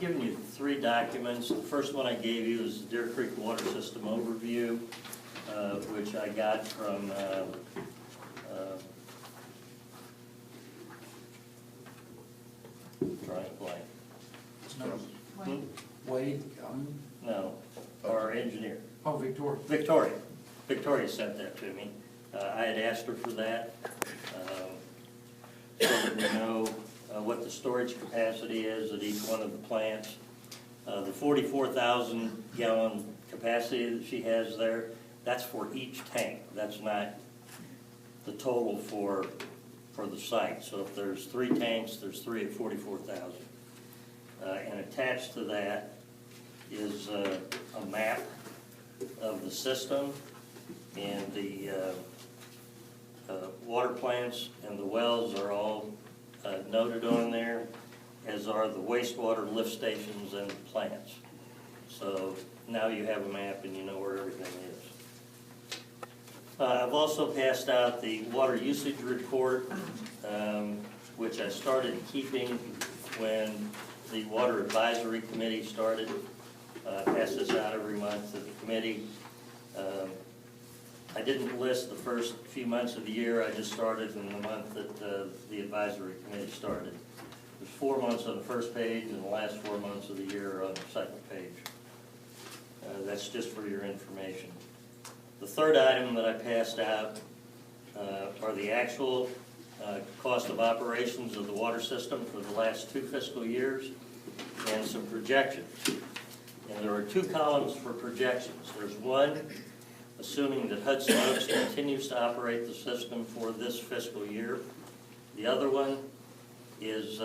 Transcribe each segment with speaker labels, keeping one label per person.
Speaker 1: given you 3 documents. The first one I gave you is the Deer Creek Water System Overview, which I got from drawing a blank.
Speaker 2: Wade,
Speaker 1: No, our engineer.
Speaker 2: oh, Victoria.
Speaker 1: Victoria. Victoria sent that to me. I had asked her for that, so that we know what the storage capacity is at each one of the plants. The 44,000 gallon capacity that she has there, that's for each tank. That's not the total for the site. So if there's 3 tanks, there's 3 at 44,000. And attached to that is a map of the system, and the water plants and the wells are all noted on there, as are the wastewater lift stations and the plants. So now you have a map and you know where everything is. I've also passed out the water usage report, which I started keeping when the Water Advisory Committee started. I pass this out every month to the committee. I didn't list the first few months of the year. I just started in the month that the advisory committee started. There's 4 months on the first page, and the last 4 months of the year are on the second page. That's just for your information. The third item that I passed out are the actual cost of operations of the water system for the last 2 fiscal years, and some projections. And there are 2 columns for projections. There's one assuming that Hudson Oaks continues to operate the system for this fiscal year. The other one is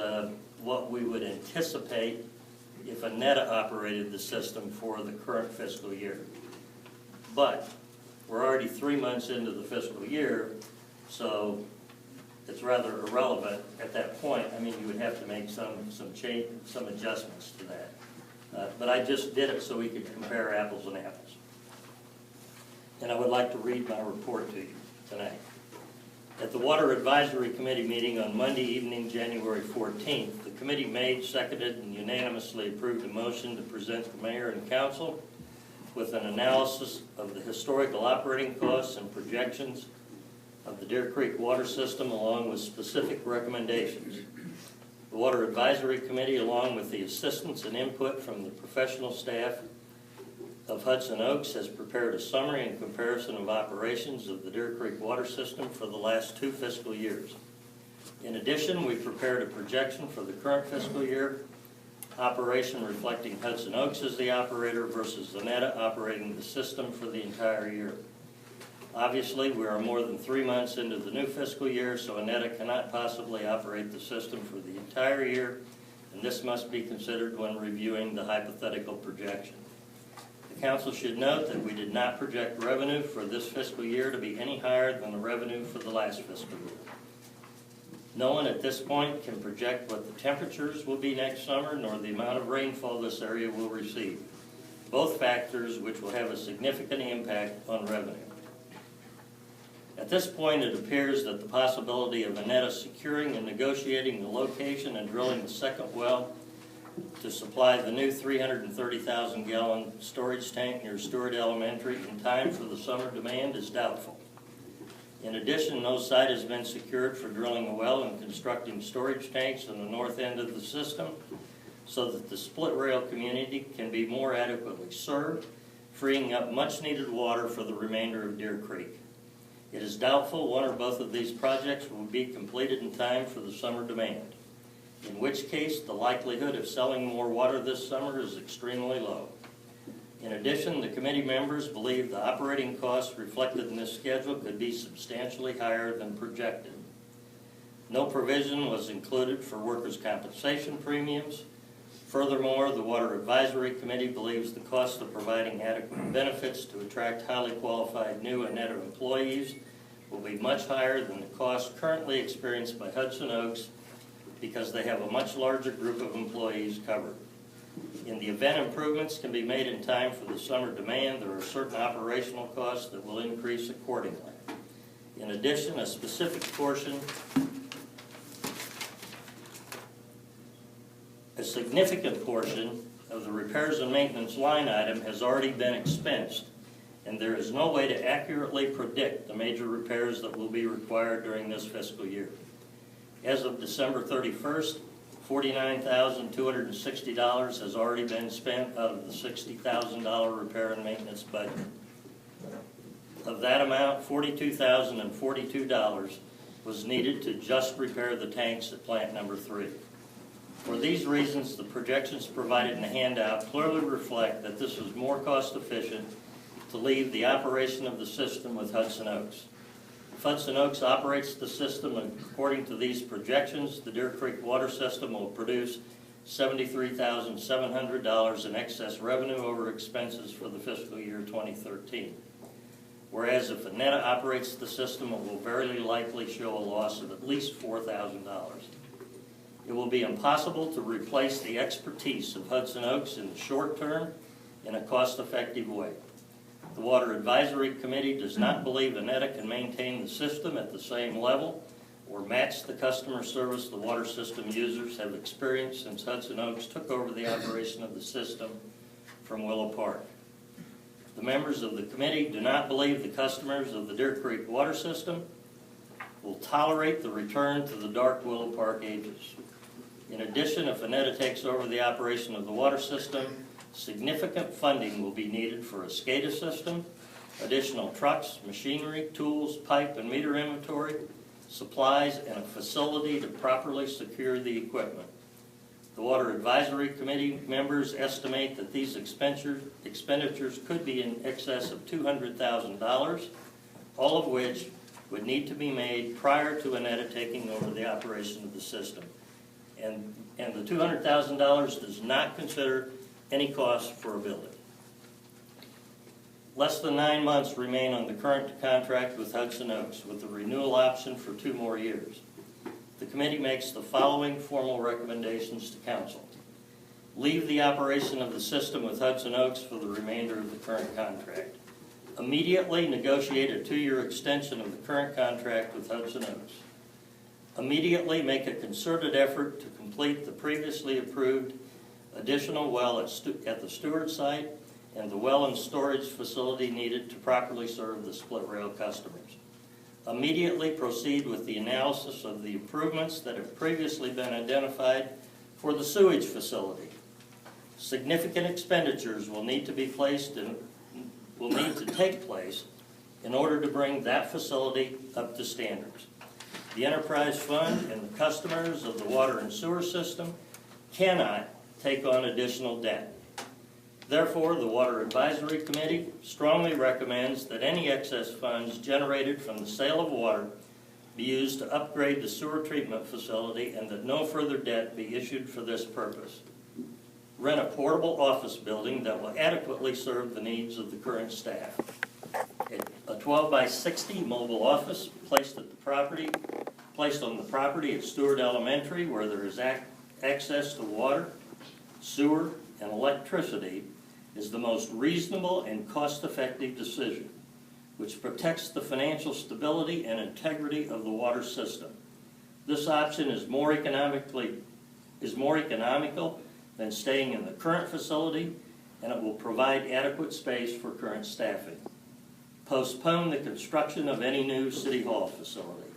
Speaker 1: what we would anticipate if Annetta operated the system for the current fiscal year. But we're already 3 months into the fiscal year, so it's rather irrelevant at that point. I mean, you would have to make some adjustments to that. But I just did it so we could compare apples and apples. And I would like to read my report to you tonight. At the Water Advisory Committee meeting on Monday evening, January 14th, the committee made, seconded, and unanimously approved a motion to present the mayor and council with an analysis of the historical operating costs and projections of the Deer Creek water system, along with specific recommendations. The Water Advisory Committee, along with the assistance and input from the professional staff of Hudson Oaks, has prepared a summary and comparison of operations of the Deer Creek water system for the last 2 fiscal years. In addition, we prepared a projection for the current fiscal year operation, reflecting Hudson Oaks as the operator versus Annetta operating the system for the entire year. Obviously, we are more than 3 months into the new fiscal year, so Annetta cannot possibly operate the system for the entire year, and this must be considered when reviewing the hypothetical projection. The council should note that we did not project revenue for this fiscal year to be any higher than the revenue for the last fiscal year. No one at this point can project what the temperatures will be next summer, nor the amount of rainfall this area will receive, both factors which will have a significant impact on revenue. At this point, it appears that the possibility of Annetta securing and negotiating the location and drilling the second well to supply the new 330,000 gallon storage tank near Stewart Elementary in time for the summer demand is doubtful. In addition, no site has been secured for drilling a well and constructing storage tanks on the north end of the system so that the split rail community can be more adequately served, freeing up much needed water for the remainder of Deer Creek. It is doubtful one or both of these projects will be completed in time for the summer demand, in which case the likelihood of selling more water this summer is extremely low. In addition, the committee members believe the operating costs reflected in this schedule could be substantially higher than projected. No provision was included for workers' compensation premiums. Furthermore, the Water Advisory Committee believes the cost of providing adequate benefits to attract highly qualified new Annetta employees will be much higher than the cost currently experienced by Hudson Oaks, because they have a much larger group of employees covered. In the event improvements can be made in time for the summer demand, there are certain operational costs that will increase accordingly. In addition, a specific portion significant portion of the repairs and maintenance line item has already been expensed, and there is no way to accurately predict the major repairs that will be required during this fiscal year. As of December 31st, $49,260 has already been spent out of the $60,000 repair and maintenance budget. Of that amount, $42,042 was needed to just repair the tanks at plant number 3. For these reasons, the projections provided in the handout clearly reflect that this is more cost efficient to leave the operation of the system with Hudson Oaks. If Hudson Oaks operates the system according to these projections, the Deer Creek water system will produce $73,700 in excess revenue over expenses for the fiscal year 2013. Whereas if Annetta operates the system, it will very likely show a loss of at least $4,000. It will be impossible to replace the expertise of Hudson Oaks in the short term in a cost-effective way. The Water Advisory Committee does not believe Annetta can maintain the system at the same level or match the customer service the water system users have experienced since Hudson Oaks took over the operation of the system from Willow Park. The members of the committee do not believe the customers of the Deer Creek water system will tolerate the return to the dark Willow Park ages. In addition, if Annetta takes over the operation of the water system, significant funding will be needed for a SCADA system, additional trucks, machinery, tools, pipe and meter inventory, supplies, and a facility to properly secure the equipment. The Water Advisory Committee members estimate that these expenditures could be in excess of $200,000, all of which would need to be made prior to Annetta taking over the operation of the system. And the $200,000 does not consider any cost for a building. Less than 9 months remain on the current contract with Hudson Oaks, with a renewal option for 2 more years. The committee makes the following formal recommendations to council. Leave the operation of the system with Hudson Oaks for the remainder of the current contract. Immediately negotiate a 2-year extension of the current contract with Hudson Oaks. Immediately make a concerted effort to complete the previously approved additional well at the Stewart site and the well and storage facility needed to properly serve the split rail customers. Immediately proceed with the analysis of the improvements that have previously been identified for the sewage facility. Significant expenditures will need to take place in order to bring that facility up to standards. The enterprise fund and the customers of the water and sewer system cannot take on additional debt. Therefore, the Water Advisory Committee strongly recommends that any excess funds generated from the sale of water be used to upgrade the sewer treatment facility and that no further debt be issued for this purpose. Rent a portable office building that will adequately serve the needs of the current staff. A 12 by 60 mobile office placed on the property at Stewart Elementary, where there is access to water, sewer, and electricity, is the most reasonable and cost-effective decision, which protects the financial stability and integrity of the water system. This option is more economical than staying in the current facility, and it will provide adequate space for current staffing. Postpone the construction of any new City Hall facility.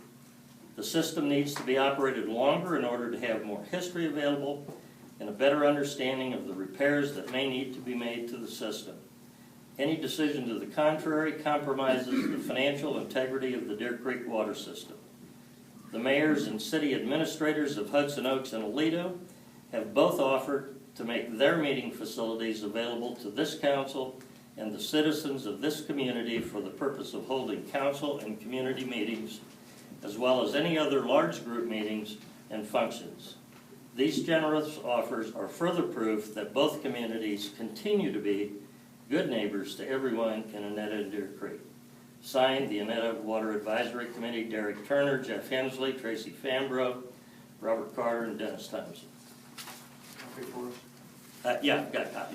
Speaker 1: The system needs to be operated longer in order to have more history available and a better understanding of the repairs that may need to be made to the system. Any decision to the contrary compromises the financial integrity of the Deer Creek water system. The mayors and city administrators of Hudson Oaks and Aledo have both offered to make their meeting facilities available to this council and the citizens of this community for the purpose of holding council and community meetings, as well as any other large group meetings and functions. These generous offers are further proof that both communities continue to be good neighbors to everyone in Annetta and Deer Creek. Signed, the Annetta Water Advisory Committee, Derek Turner, Jeff Hensley, Traci Fambrough, Robert Carter, and Dennis Thompson.
Speaker 2: Copy for us?
Speaker 1: Yeah, I've got copies.